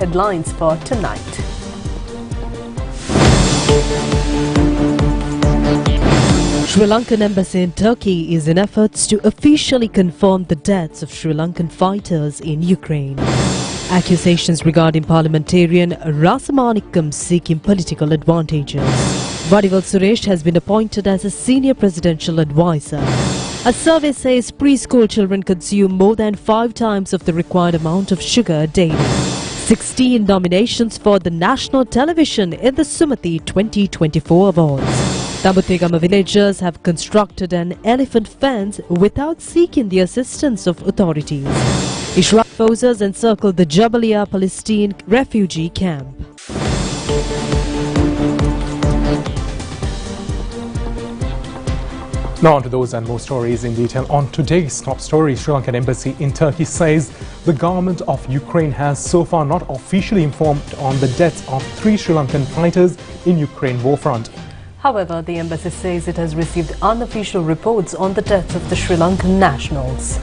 Headlines for tonight. Sri Lankan embassy in Turkey is in efforts to officially confirm the deaths of Sri Lankan fighters in Ukraine. Accusations regarding Parliamentarian Rasamanikam seeking political advantages. Vadivel Suresh has been appointed as a senior presidential advisor. A survey says preschool children consume more than 5 times of the required amount of sugar daily. 16 nominations for the national television in the Sumti 2024 Awards. Tabutegama villagers have constructed an elephant fence without seeking the assistance of authorities. Israeli forces encircled the Jabalia Palestine refugee camp. Now on to those and more stories in detail. On today's top story, Sri Lankan embassy in Turkey says the government of Ukraine has so far not officially informed on the deaths of 3 Sri Lankan fighters in Ukraine war front. However, the embassy says it has received unofficial reports on the deaths of the Sri Lankan nationals.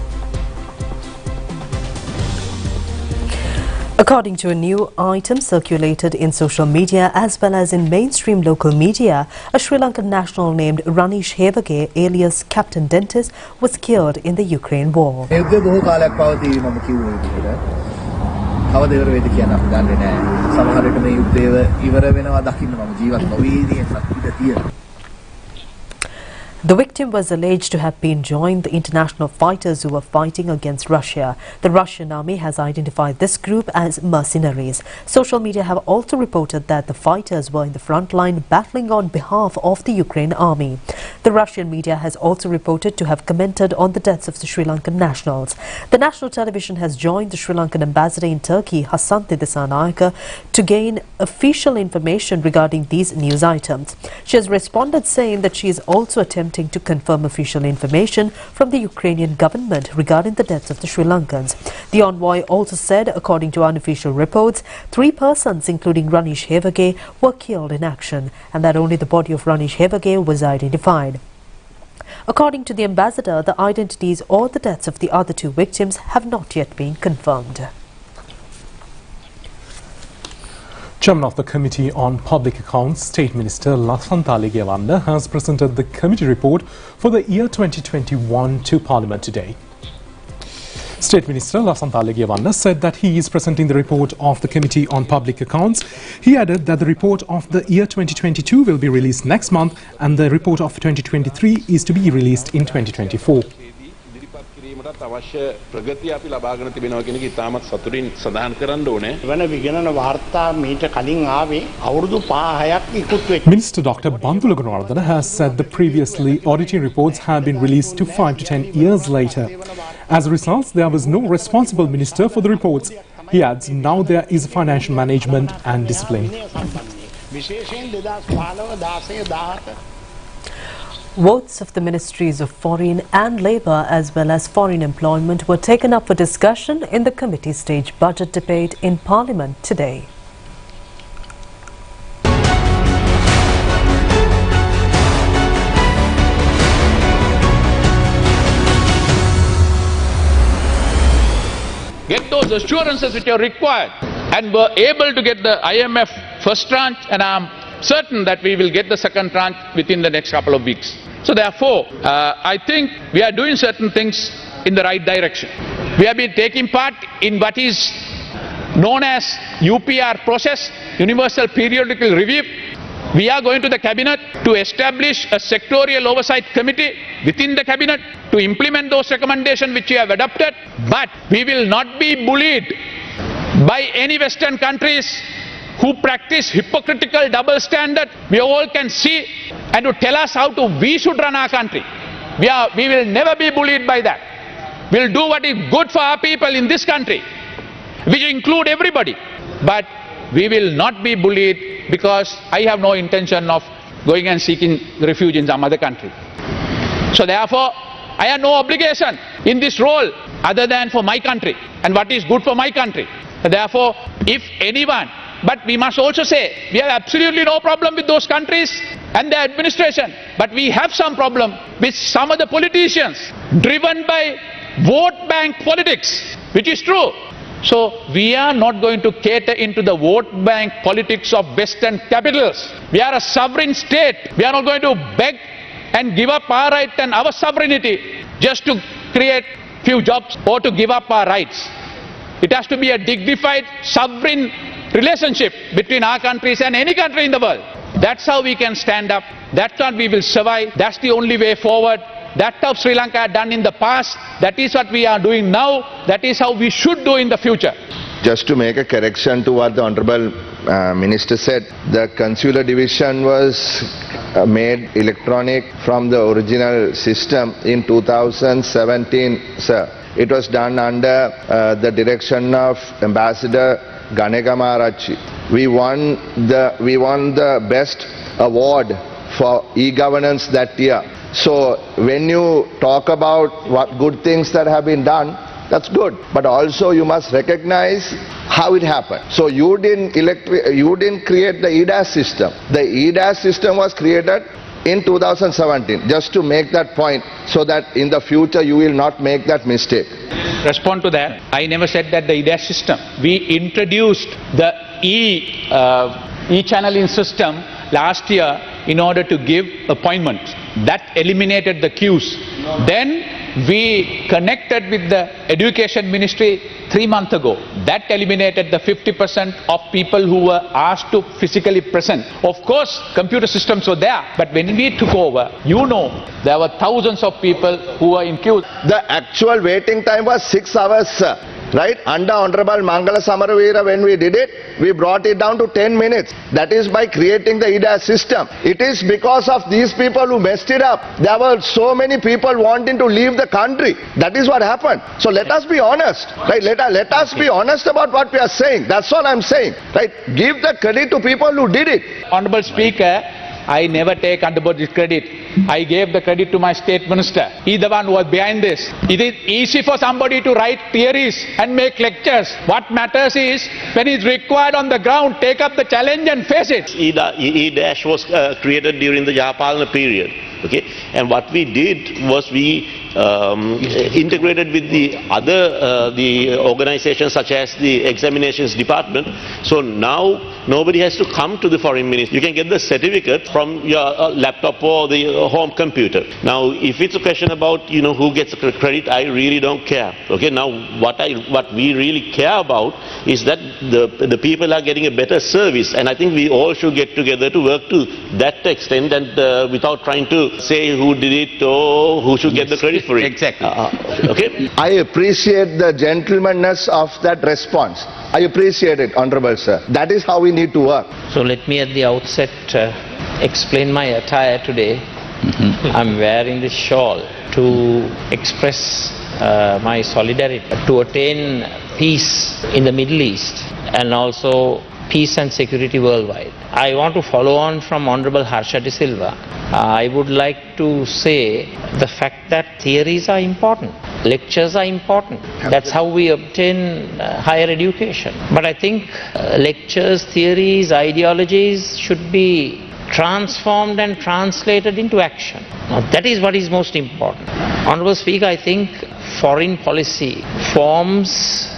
According to a new item circulated in social media as well as in mainstream local media, a Sri Lankan national named Ranish Hevage, alias Captain Dentist, was killed in the Ukraine war. The victim was alleged to have been joined the international fighters who were fighting against Russia. The Russian army has identified this group as mercenaries. Social media have also reported that the fighters were in the front line battling on behalf of the Ukraine army. The Russian media has also reported to have commented on the deaths of the Sri Lankan nationals. The national television has joined the Sri Lankan ambassador in Turkey, Hasanthi Disanayake, to gain official information regarding these news items. She has responded saying that she is also attempting to confirm official information from the Ukrainian government regarding the deaths of the Sri Lankans. The envoy also said, according to unofficial reports, 3 persons, including Ranish Hevage, were killed in action, and that only the body of Ranish Hevage was identified. According to the ambassador, the identities or the deaths of the other 2 victims have not yet been confirmed. Chairman of the Committee on Public Accounts, State Minister Lasantha Legewanna, has presented the committee report for the year 2021 to Parliament today. State Minister Lasantha Legewanna said that he is presenting the report of the Committee on Public Accounts. He added that the report of the year 2022 will be released next month and the report of 2023 is to be released in 2024. Minister Dr. Bandula Gunawardena has said the previously auditing reports have been released to 5 to 10 years later. As a result, there was no responsible minister for the reports. He adds now there is financial management and discipline. Votes of the Ministries of Foreign and Labour as well as Foreign Employment were taken up for discussion in the committee stage budget debate in Parliament today. Get those assurances which are required, and were able to get the IMF first tranche, and I'm certain that we will get the second tranche within the next couple of weeks. So therefore, I think we are doing certain things in the right direction. We have been taking part in what is known as UPR process, Universal Periodical Review. We are going to the Cabinet to establish a sectorial oversight committee within the Cabinet to implement those recommendations which we have adopted. But we will not be bullied by any Western countries who practice hypocritical double standard. We all can see and to tell us how we should run our country. We will never be bullied by that. We'll do what is good for our people in this country, which include everybody. But we will not be bullied because I have no intention of going and seeking refuge in some other country. So therefore, I have no obligation in this role other than for my country and what is good for my country. Therefore, if anyone, but we must also say, we have absolutely no problem with those countries and their administration. But we have some problem with some of the politicians driven by vote bank politics, which is true. So we are not going to cater into the vote bank politics of Western capitals. We are a sovereign state. We are not going to beg and give up our right and our sovereignty just to create few jobs or to give up our rights. It has to be a dignified, sovereign relationship between our countries and any country in the world. That's how we can stand up. That's how we will survive. That's the only way forward. That's how Sri Lanka had done in the past. That is what we are doing now. That is how we should do in the future. Just to make a correction to what the Honorable Minister said, the consular division was made electronic from the original system in 2017, sir. It was done under the direction of Ambassador Ganegamarachi. We won the best award for e-governance that year. So when you talk about what good things that have been done, that's good. But also you must recognize how it happened. So you didn't create the EDAS system. The EDAS system was created in 2017, just to make that point, so that in the future you will not make that mistake. Respond to that. I never said that the EDAS system. We introduced the e-channeling system last year in order to give appointments. That eliminated the queues. Then we connected with the Education Ministry 3 months ago. That eliminated the 50% of people who were asked to physically present. Of course, computer systems were there, but when we took over, there were thousands of people who were in queue. The actual waiting time was 6 hours, sir. Right? Under Honorable Mangala Samaravira, when we did it, we brought it down to 10 minutes. That is by creating the EDAS system. It is because of these people who messed it up. There were so many people wanting to leave the country. That is what happened. So let us be honest. Right? Let us be honest about what we are saying. That's all I'm saying. Right? Give the credit to people who did it. Honorable Speaker, I never take anybody's credit. I gave the credit to my state minister. He's the one who was behind this. It is easy for somebody to write theories and make lectures. What matters is, when it's required on the ground, take up the challenge and face it. E-Dash was created during the Yapalana period. Okay, and what we did was we integrated with the other the organizations such as the examinations department. So now nobody has to come to the foreign ministry. You can get the certificate from your laptop or the home computer. Now, if it's a question about who gets the credit, I really don't care. Okay, now what we really care about is that the people are getting a better service, and I think we all should get together to work to that extent, and without trying to say who did it or who should get the credit for it. Exactly. Okay. I appreciate the gentlemanness of that response. I appreciate it, Honorable Sir. That is how we need to work. So let me at the outset explain my attire today. I'm wearing this shawl to express my solidarity to attain peace in the Middle East and also peace and security worldwide. I want to follow on from Honorable Harsha De Silva. I would like to say the fact that theories are important, lectures are important. That's how we obtain higher education. But I think lectures, theories, ideologies should be transformed and translated into action. Now, that is what is most important. Honorable Speaker, I think foreign policy forms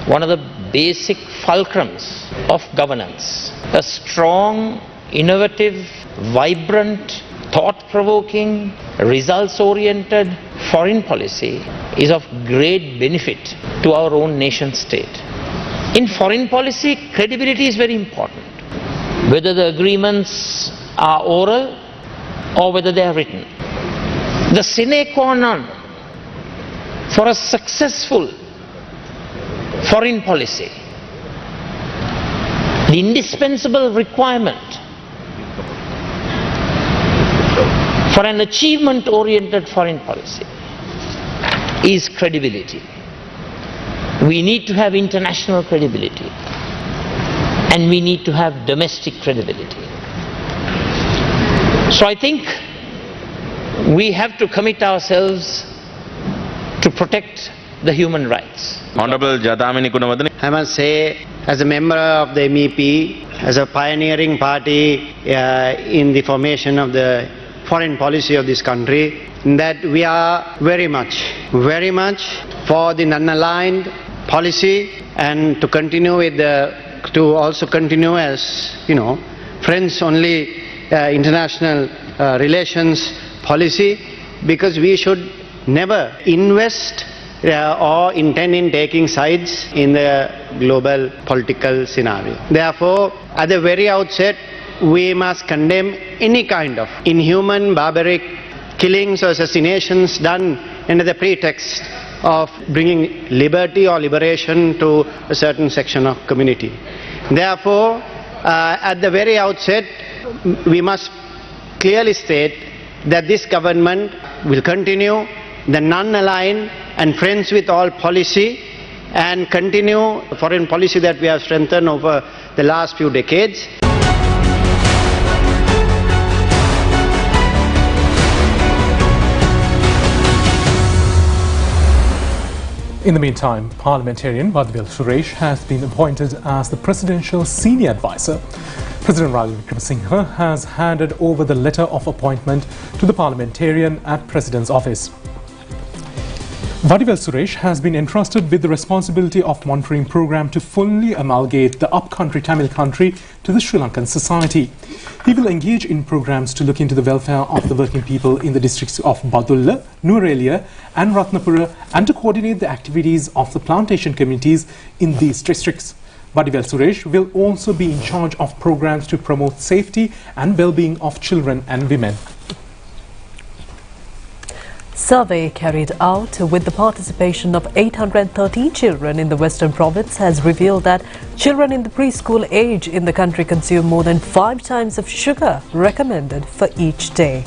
one of the basic fulcrums of governance. A strong, innovative, vibrant, thought-provoking, results-oriented foreign policy is of great benefit to our own nation state. In foreign policy, credibility is very important. Whether the agreements are oral or whether they are written. The sine qua non for a successful foreign policy, the indispensable requirement for an achievement-oriented foreign policy is credibility. We need to have international credibility and we need to have domestic credibility. So I think we have to commit ourselves to protect the human rights. Honorable Jadamini Kunawardene. I must say, as a member of the MEP, as a pioneering party in the formation of the foreign policy of this country, that we are very much for the non-aligned, policy and to continue with to also continue as, friends only international relations policy, because we should never invest or intend in taking sides in the global political scenario. Therefore, at the very outset, we must condemn any kind of inhuman, barbaric killings or assassinations done under the pretext of bringing liberty or liberation to a certain section of community. Therefore, at the very outset, we must clearly state that this government will continue the non-aligned and friends with all policy and continue foreign policy that we have strengthened over the last few decades. In the meantime, Parliamentarian Vadivil Suresh has been appointed as the Presidential Senior Advisor. President Ranil Wickremesinghe has handed over the letter of appointment to the Parliamentarian at President's office. Vadivil Suresh has been entrusted with the responsibility of monitoring program to fully amalgamate the upcountry Tamil country to the Sri Lankan society. He will engage in programs to look into the welfare of the working people in the districts of Badulla, Nuwara and Ratnapura, and to coordinate the activities of the plantation communities in these districts. Vadivil Suresh will also be in charge of programs to promote safety and well-being of children and women. Survey carried out with the participation of 813 children in the Western Province has revealed that children in the preschool age in the country consume more than 5 times of sugar recommended for each day.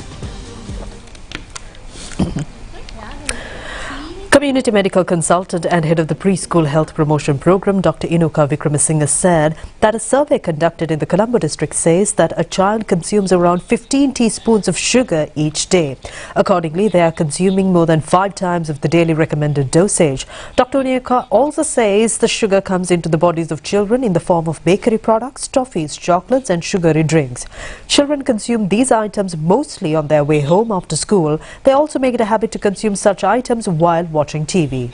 Community medical consultant and head of the preschool health promotion program, Dr. Inuka Wickremesinghe, said that a survey conducted in the Colombo district says that a child consumes around 15 teaspoons of sugar each day. Accordingly, they are consuming more than 5 times of the daily recommended dosage. Dr. Inuka also says the sugar comes into the bodies of children in the form of bakery products, toffees, chocolates and sugary drinks. Children consume these items mostly on their way home after school. They also make it a habit to consume such items while watching TV.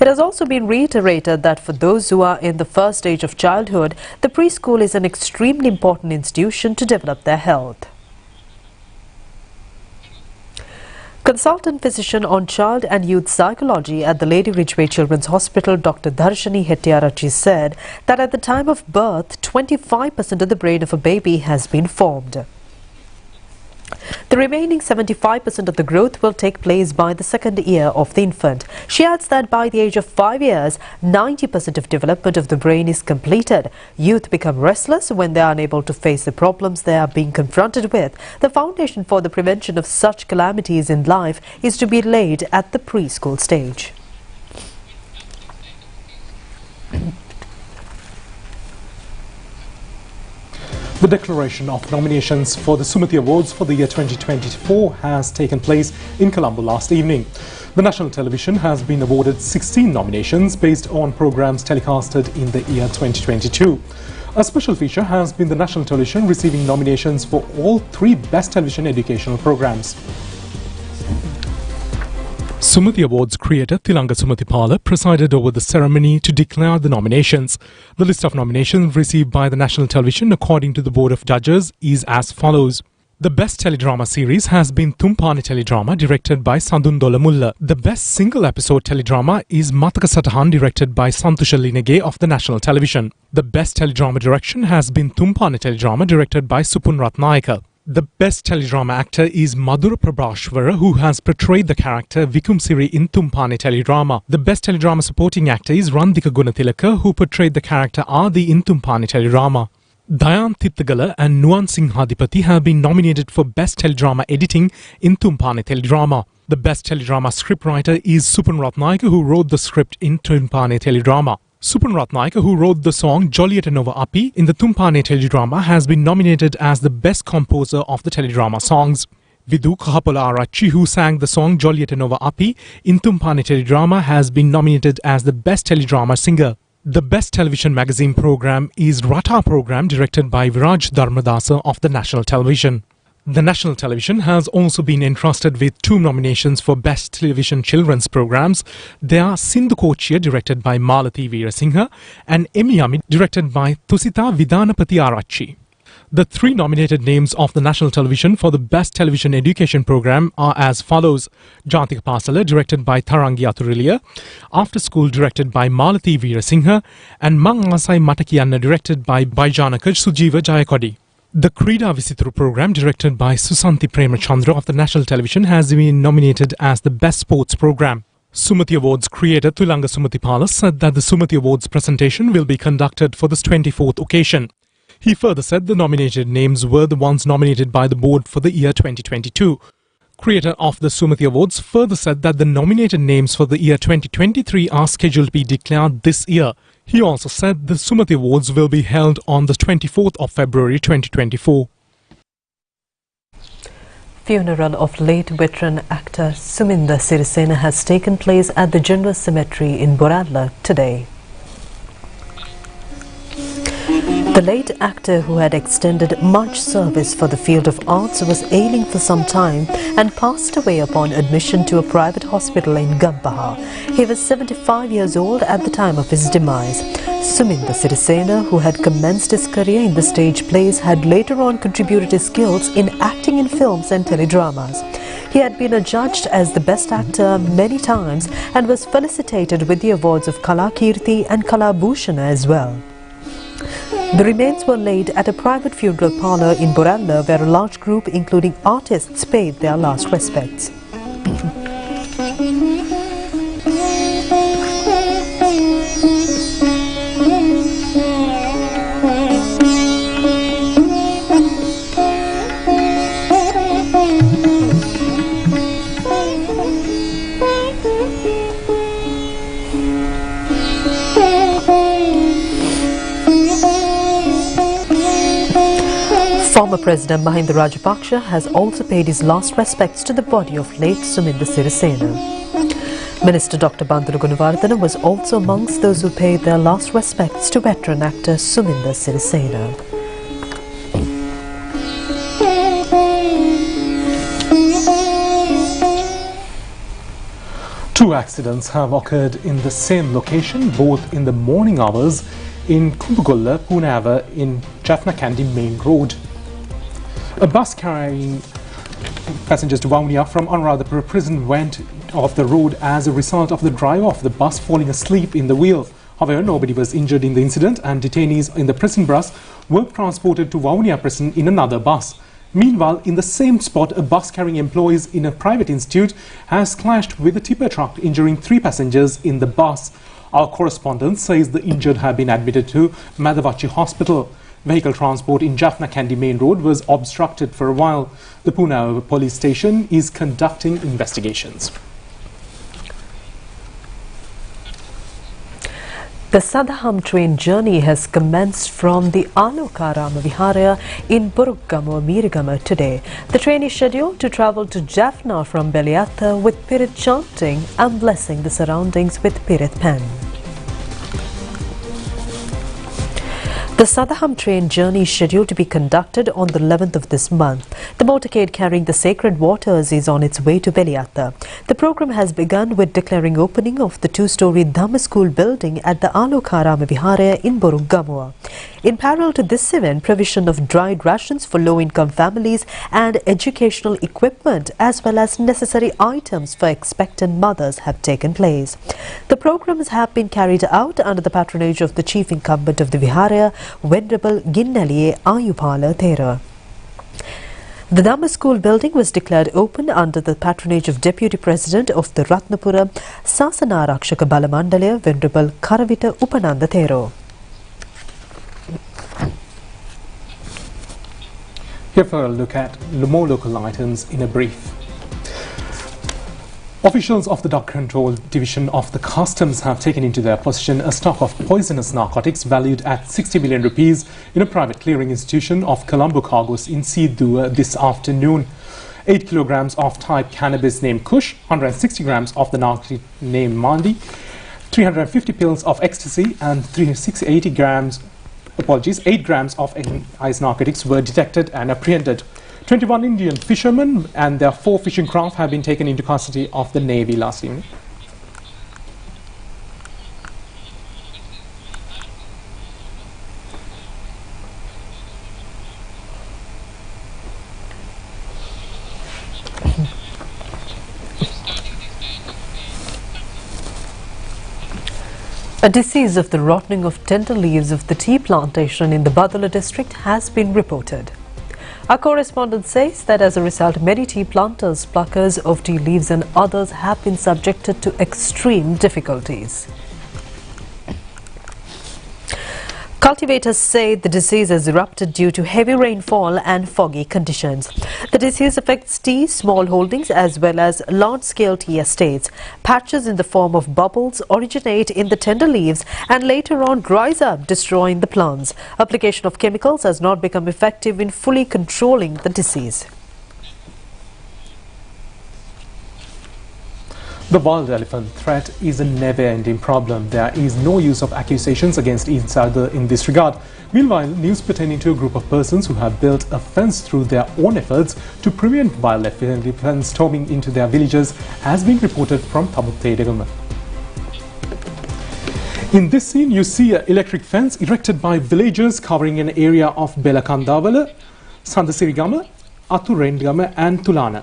It has also been reiterated that for those who are in the first stage of childhood, the preschool is an extremely important institution to develop their health. Consultant physician on child and youth psychology at the Lady Ridgeway Children's Hospital, Dr. Darshani Hettiarachchi, said that at the time of birth, 25% of the brain of a baby has been formed. The remaining 75% of the growth will take place by the second year of the infant. She adds that by the age of 5 years, 90% of development of the brain is completed. Youth become restless when they are unable to face the problems they are being confronted with. The foundation for the prevention of such calamities in life is to be laid at the preschool stage. The declaration of nominations for the Sumti Awards for the year 2024 has taken place in Colombo last evening. The national television has been awarded 16 nominations based on programs telecasted in the year 2022. A special feature has been the national television receiving nominations for all 3 best television educational programs. Sumti Awards creator Tilanga Sumathipala presided over the ceremony to declare the nominations. The list of nominations received by the national television according to the board of judges is as follows. The best teledrama series has been Thumpani teledrama directed by Sandundola Mulla. The best single episode teledrama is Mataka Satahan directed by Santusha Linege of the national television. The best teledrama direction has been Thumpani teledrama directed by Supun Ratnayaka. The best teledrama actor is Madhura Prabhashwara, who has portrayed the character Vikum Siri in Thumpani teledrama. The best teledrama supporting actor is Randika Gunathilaka, who portrayed the character Adi in Thumpani teledrama. Dayan Thittagala and Nuwan Singhadipati have been nominated for best teledrama editing in Thumpani teledrama. The best teledrama scriptwriter is Supun Ratnayaka, who wrote the script in Thumpani teledrama. Supun Ratnayaka, who wrote the song Jolieta Nova Api in the Thumpani teledrama, has been nominated as the best composer of the teledrama songs. Vidu Kahapola Arachi, who sang the song Jolieta Nova Api in Thumpani teledrama, has been nominated as the best teledrama singer. The best television magazine program is Rata program directed by Viraj Dharmadasa of the national television. The national television has also been entrusted with 2 nominations for Best Television Children's Programs. They are Sindhu Kochiya, directed by Malathi Veerasinghe, and Emiyami, directed by Thusita Vidanapati Arachi. The 3 nominated names of the national television for the Best Television Education Program are as follows: Jathika Pasala, directed by Tharangi Athuriliya, After School, directed by Malathi Veerasinghe, and Mang Asai Matakiyanna, directed by Baijanaka Sujeeva Jayakodi. The Krida Visituru program, directed by Susanthi Premachandra of the national television, has been nominated as the Best Sports Program. Sumti Awards creator Thulanga Sumatipala said that the Sumti Awards presentation will be conducted for this 24th occasion. He further said the nominated names were the ones nominated by the board for the year 2022. Creator of the Sumti Awards further said that the nominated names for the year 2023 are scheduled to be declared this year. He also said the Sumti Awards will be held on the 24th of February 2024. Funeral of late veteran actor Sumti Awards has taken place at the General Cemetery in Boralla today. The late actor, who had extended much service for the field of arts, was ailing for some time and passed away upon admission to a private hospital in Gampaha. He was 75 years old at the time of his demise. Sumti Awards, who had commenced his career in the stage plays, had later on contributed his skills in acting in films and teledramas. He had been adjudged as the best actor many times and was felicitated with the awards of Kala Kirti and Kala Bhushana as well. The remains were laid at a private funeral parlour in Boralla, where a large group, including artists, paid their last respects. Former President Mahinda Rajapaksa has also paid his last respects to the body of late Sumti Awards. Minister Dr. Bandulu Gunawardena was also amongst those who paid their last respects to veteran actor Sumti Awards. Two accidents have occurred in the same location, both in the morning hours, in Kumbugolla, Pune in Jaffna Candy Main Road. A bus carrying passengers to Vaunia from Anuradhapura prison went off the road as a result of the driver of the bus falling asleep in the wheel. However, nobody was injured in the incident, and detainees in the prison bus were transported to Vaunia prison in another bus. Meanwhile, in the same spot, a bus carrying employees in a private institute has clashed with a tipper truck, injuring 3 passengers in the bus. Our correspondent says the injured have been admitted to Madhavachi Hospital. Vehicle transport in Jaffna Candy Main Road was obstructed for a while. The Pune police station is conducting investigations. The Sadam train journey has commenced from the Alokarama Vihara in Burugama, Mirigama today. The train is scheduled to travel to Jaffna from Beliatha with Pirit chanting and blessing the surroundings with Pirit pen. The Sadam train journey is scheduled to be conducted on the 11th of this month. The motorcade carrying the sacred waters is on its way to Beliatha. The program has begun with declaring opening of the 2-story Dhamma school building at the Alokarama Vihara in Borugamua. In parallel to this event, provision of dried rations for low-income families and educational equipment as well as necessary items for expectant mothers have taken place. The programs have been carried out under the patronage of the chief incumbent of the Vihara, Venerable Ginnaliye Ayupala Thera. The Dhamma school building was declared open under the patronage of Deputy President of the Ratnapura Sasana Rakshaka Balamandalaya, Venerable Karavita Upananda Thero. Here for a look at more local items in a brief. Officials of the Drug Control Division of the Customs have taken into their possession a stock of poisonous narcotics valued at 60 million rupees in a private clearing institution of Colombo cargoes in Sidua this afternoon. 8 kilograms of type cannabis named Kush, 160 grams of the narcotic named Mandi, 350 pills of ecstasy and 8 grams of ice narcotics were detected and apprehended. 21 Indian fishermen and their 4 fishing craft have been taken into custody of the Navy last evening. A disease of the rotting of tender leaves of the tea plantation in the Badula district has been reported. Our correspondent says that as a result, many tea planters, pluckers of tea leaves and others have been subjected to extreme difficulties. Cultivators say the disease has erupted due to heavy rainfall and foggy conditions. The disease affects tea small holdings as well as large-scale tea estates. Patches in the form of bubbles originate in the tender leaves and later on dries up, destroying the plants. Application of chemicals has not become effective in fully controlling the disease. The wild elephant threat is a never-ending problem. There is no use of accusations against each other in this regard. Meanwhile, news pertaining to a group of persons who have built a fence through their own efforts to prevent wild elephants storming into their villages has been reported from Thabutedegama. In this scene, you see an electric fence erected by villagers covering an area of Belakandawala, Sandasirigama, Aturendgama and Tulana.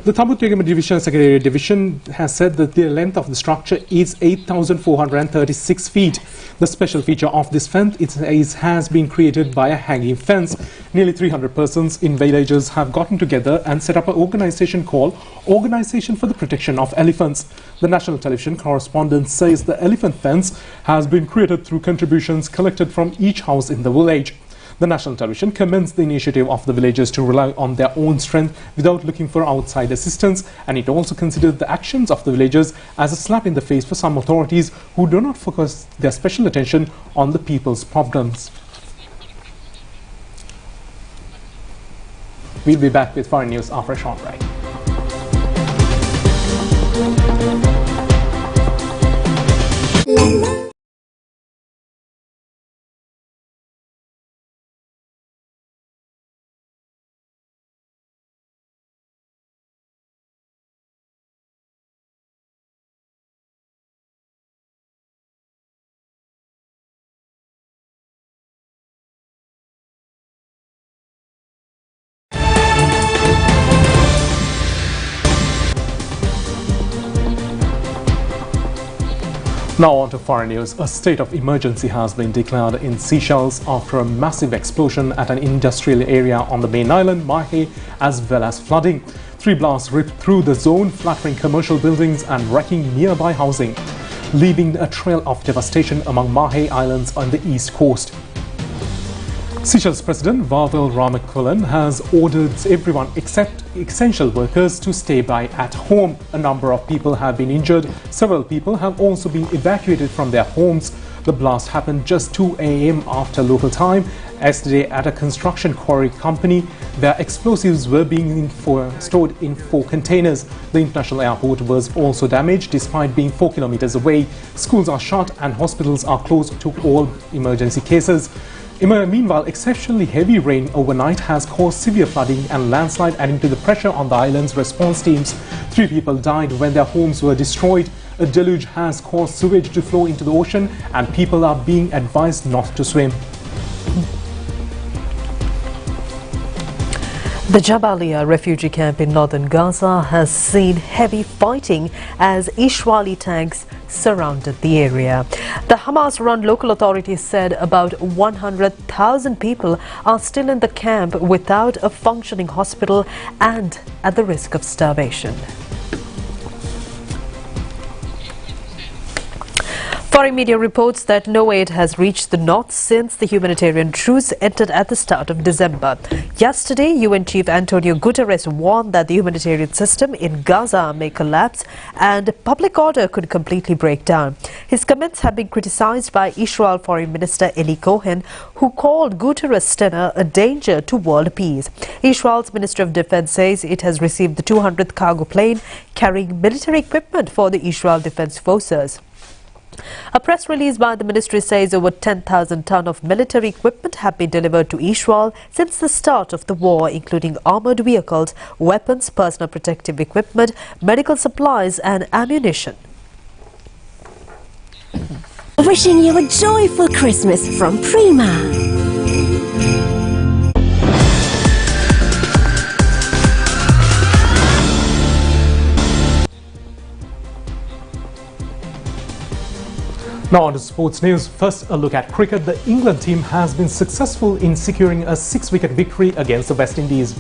The Thabutedegama Division Secretariat Division has said that the length of the structure is 8,436 feet. The special feature of this fence has been created by a hanging fence. Nearly 300 persons in villages have gotten together and set up an organization called Organization for the Protection of Elephants. The national television correspondent says the elephant fence has been created through contributions collected from each house in the village. The national television commends the initiative of the villagers to rely on their own strength without looking for outside assistance, and it also considered the actions of the villagers as a slap in the face for some authorities who do not focus their special attention on the people's problems. We'll be back with foreign news after a short break. Now on to foreign news. A state of emergency has been declared in Seychelles after a massive explosion at an industrial area on the main island, Mahe, as well as flooding. 3 blasts ripped through the zone, flattering commercial buildings and wrecking nearby housing, leaving a trail of devastation among Mahe Islands on the east coast. Seychelles President Wavel Ramakullan has ordered everyone except essential workers to stay by at home. A number of people have been injured. Several people have also been evacuated from their homes. The blast happened just 2 a.m. after local time yesterday at a construction quarry company. Their explosives were being stored in 4 containers. The international airport was also damaged despite being 4 kilometers away. Schools are shut and hospitals are closed to all emergency cases. Meanwhile, exceptionally heavy rain overnight has caused severe flooding and landslide, adding to the pressure on the island's response teams. 3 people died when their homes were destroyed. A deluge has caused sewage to flow into the ocean and people are being advised not to swim. The Jabalia refugee camp in northern Gaza has seen heavy fighting as Israeli tanks surrounded the area. The Hamas-run local authorities said about 100,000 people are still in the camp without a functioning hospital and at the risk of starvation. Foreign media reports that no aid has reached the north since the humanitarian truce ended at the start of December. Yesterday, UN Chief Antonio Guterres warned that the humanitarian system in Gaza may collapse and public order could completely break down. His comments have been criticized by Israel Foreign Minister Eli Cohen, who called Guterres' tenor a danger to world peace. Israel's Ministry of Defense says it has received the 200th cargo plane carrying military equipment for the Israel Defense Forces. A press release by the ministry says over 10,000 tonnes of military equipment have been delivered to Israel since the start of the war, including armoured vehicles, weapons, personal protective equipment, medical supplies and ammunition. Wishing you a joyful Christmas from Prima. Now on to sports news. First, a look at cricket. The England team has been successful in securing a 6-wicket victory against the West Indies.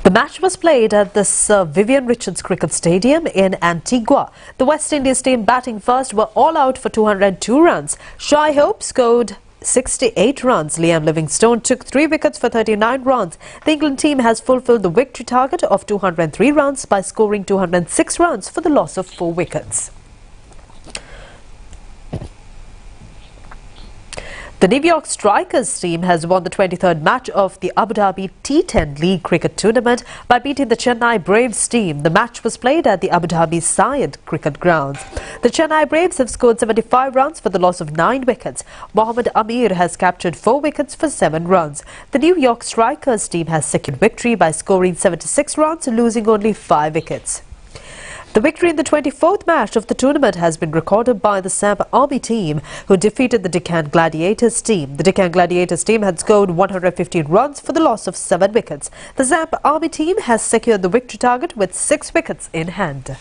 The match was played at the Sir Vivian Richards Cricket Stadium in Antigua. The West Indies team batting first were all out for 202 runs. Shy Hope scored 68 runs. Liam Livingstone took 3 wickets for 39 runs. The England team has fulfilled the victory target of 203 runs by scoring 206 runs for the loss of 4 wickets. The New York Strikers team has won the 23rd match of the Abu Dhabi T10 League Cricket Tournament by beating the Chennai Braves team. The match was played at the Abu Dhabi Syed Cricket Grounds. The Chennai Braves have scored 75 runs for the loss of 9 wickets. Mohammad Amir has captured 4 wickets for 7 runs. The New York Strikers team has secured victory by scoring 76 runs, losing only 5 wickets. The victory in the 24th match of the tournament has been recorded by the Samp Army team, who defeated the Deccan Gladiators team. The Deccan Gladiators team had scored 115 runs for the loss of 7 wickets. The Samp Army team has secured the victory target with 6 wickets in hand.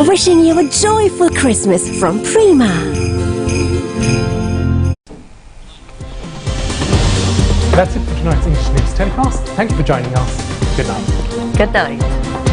Wishing you a joyful Christmas from Prima. That's it for tonight's English News telecast. Thank you for joining us. Good night. Good night.